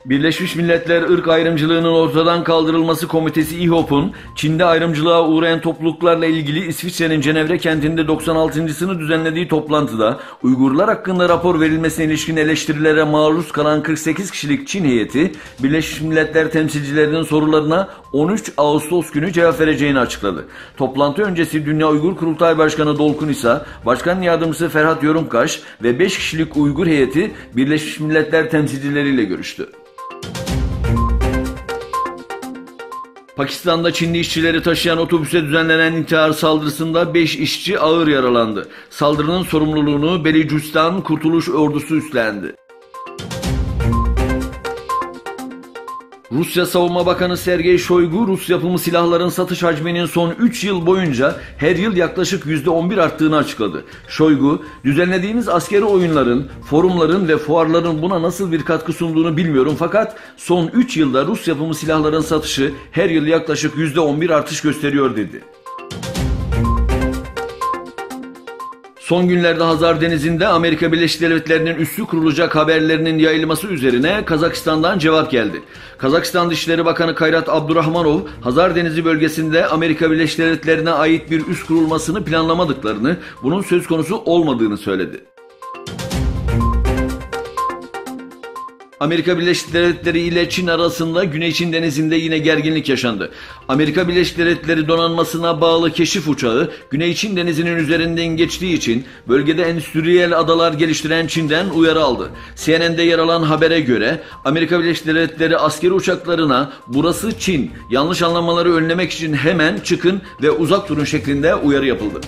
Birleşmiş Milletler Irk Ayrımcılığının Ortadan Kaldırılması Komitesi İHOP'un Çin'de ayrımcılığa uğrayan topluluklarla ilgili İsviçre'nin Cenevre kentinde 96.sını düzenlediği toplantıda Uygurlar hakkında rapor verilmesine ilişkin eleştirilere maruz kalan 48 kişilik Çin heyeti Birleşmiş Milletler temsilcilerinin sorularına 13 Ağustos günü cevap vereceğini açıkladı. Toplantı öncesi Dünya Uygur Kurultay Başkanı Dolkun İsa, Başkan Yardımcısı Ferhat Yorumkaş ve 5 kişilik Uygur heyeti Birleşmiş Milletler temsilcileriyle görüştü. Pakistan'da Çinli işçileri taşıyan otobüse düzenlenen intihar saldırısında 5 işçi ağır yaralandı. Saldırının sorumluluğunu Belucistan Kurtuluş Ordusu üstlendi. Rusya Savunma Bakanı Sergey Shoigu, Rus yapımı silahların satış hacminin son 3 yıl boyunca her yıl yaklaşık %11 arttığını açıkladı. Shoigu, düzenlediğimiz askeri oyunların, forumların ve fuarların buna nasıl bir katkı sunduğunu bilmiyorum fakat son 3 yılda Rus yapımı silahların satışı her yıl yaklaşık %11 artış gösteriyor dedi. Son günlerde Hazar Denizi'nde Amerika Birleşik Devletleri'nin üssü kurulacak haberlerinin yayılması üzerine Kazakistan'dan cevap geldi. Kazakistan Dışişleri Bakanı Kayrat Abdurahmanov, Hazar Denizi bölgesinde Amerika Birleşik Devletleri'ne ait bir üs kurulmasını planlamadıklarını, bunun söz konusu olmadığını söyledi. Amerika Birleşik Devletleri ile Çin arasında Güney Çin Denizi'nde yine gerginlik yaşandı. Amerika Birleşik Devletleri donanmasına bağlı keşif uçağı Güney Çin Denizi'nin üzerinden geçtiği için bölgede endüstriyel adalar geliştiren Çin'den uyarı aldı. CNN'de yer alan habere göre Amerika Birleşik Devletleri askeri uçaklarına "burası Çin, yanlış anlamaları önlemek için hemen çıkın ve uzak durun" şeklinde uyarı yapıldı.